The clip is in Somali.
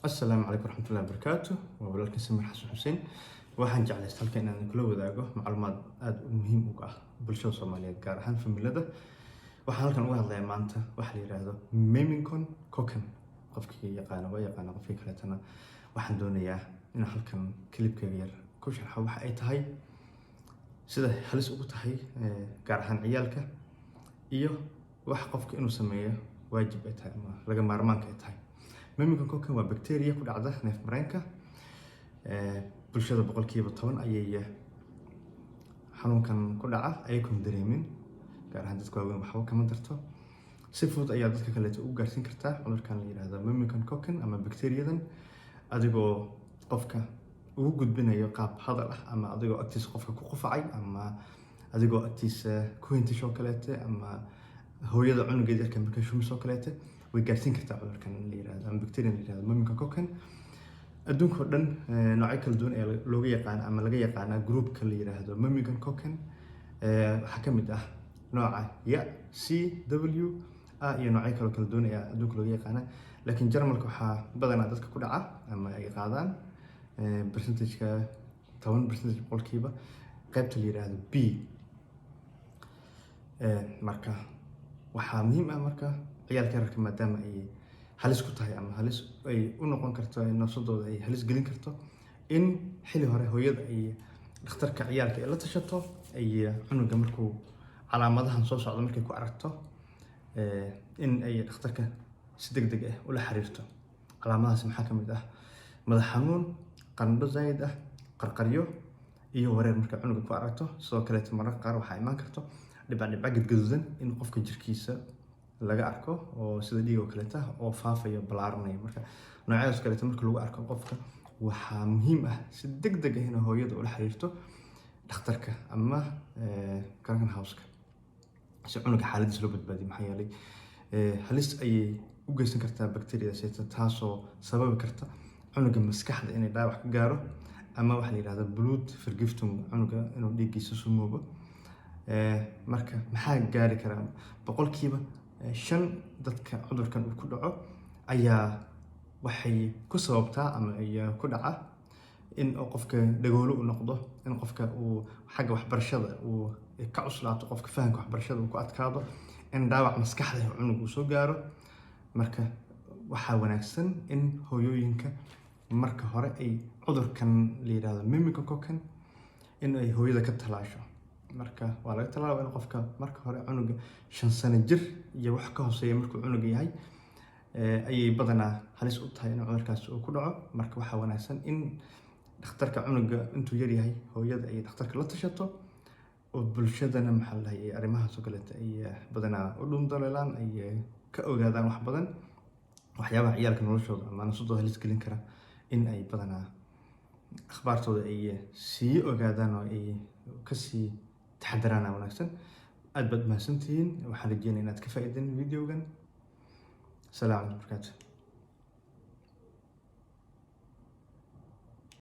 السلام عليكم ورحمة الله وبركاته ولكن سمير حسن حسين waxaan jeclaystay halkan inaan kula wadaago macluumaad aad u muhiim u ah bulshada Soomaaliyeed gaar ahaan familada waxaan halkan uga hadlayaa maanta waxa la yiraahdo Memington Cocken qofkii yaqaan qofkii kale tana waxaan doonayaa in halkan clipkayga yar ku sharxo waxa ay tahay sida halis ugu tahay gaar ahaan ciyaalka iyo wax qofka inuu sameeyo waajib ay tahay ama laga maarmaanka ay tahay Memington Cocken waa bacteria ku dhacda neef mareenka bulshada boqolkiiba 10 ayay xanuunkan ku dhaca ayagoon dareemin gaar ahaan dadka waaweyn waxba kama darto si fudud ayaa dadka kale u gaarsiin kartaa cudurkan la yiraahdo Memington Cocken ama bacteriadan adigoo qofka ugu gudbinayo qaab hadal ah ama adigoo agtiisa qofka ku qufacay ama adigoo agtiisa ku hintisho kaleete ama hooyada cunugeeda yarka markay shumiso kaleete way gaarsiin kartaa cudurkan la yiraahdo ama bacteriadan la yiraahdo Memington Cocken adduunka oo dhan noocyo kala duwan ee looga yaqaan ama laga yaqaan groupka la yiraahdo Memington Cocken waxa kamid ah nooca ya C W A iyo noocyo kala duwan ee adduunka looga yaqaan laakiin Jarmalka waxa badanaa dadka ku dhaca ama ay qaadaan percentage-ka 10% boqolkiiba qaybta la yiraahdo B marka waxa muhiim ah marka ciyaalka yarka maadaama ay halis ku tahay ama halis ay u noqon karto nafsadooda ay halis gelin karto in xilli hore hooyada ay dhakhtarka ciyaalka la tashato ay cunuga markuu calaamadahan soo socdo markay ku aragto in ay dhakhtarka si degdeg ah ula xiriirto calaamadahaas maxaa kamid ah madax xanuun qandho zaid ah qarqaryo iyo wareer marka cunuga ku aragto sidoo kale mararka qaar waxa iman karto dhibco gadgadudan in qofka jirkiisa laga arko oo sida dhiig oo kale ah oo faafayo balaaranay marka noocyadaas kale marka lagu arko qofka waxa muhiim ah si degdeg ah in hooyada ula xiriirto dhakhtarka ama kan house-ka si cunuga xaaladdiisa loo badbaadiyo maxaa yeelay halis ay u geysan kartaa bacteria taasoo sababi karta cunuga maskaxda inay dhaawac ka gaaro ama waxa la yiraahdo blood vergiftung cunuga inuu dhiiggiisa sumoobo marka maxaa gaari kara boqolkiiba 5 dadka cudurkan uu ku dhaco ayaa waxay ku sababtaa ama ay ku dhaca in qofka dhagoolo u noqdo in qofka uu xagga waxbarashada uu ka cuslaato qofka fahamka waxbarashada uu ku adkaado in dhaawac maskaxda cunuga soo gaaro marka waxa wanaagsan in hooyooyinka marka hore ay cudurkan la yiraahdo Memington Cocken in ay hooyada ka talaasho marka waa laga talaabaa in qofka marka hore cunuga 5 sano jir iyo wax ka hooseeya markuu cunuga yahay ayay badanaa halis u tahay in cudurkaas uu ku dhaco marka waxa wanaagsan in dhakhtarka cunuga intuu yar yahay hooyada ay dhakhtarka la tashato oo bulshadana maxaa la dhahay arrimahaas oo kale ay badanaa u dhundaleelaan ay ka ogaadaan wax badan waxyaabaha ciyaalka noloshooda ama nafsadooda halis gelin kara in ay badanaa akhbaartooda ay sii ogaadaan oo ay ka sii taxadaraan wanaagsan aad baad mahadsantihiin waxaan rajeynayaa inaad ka faa'iideen videogan salaam alaykum.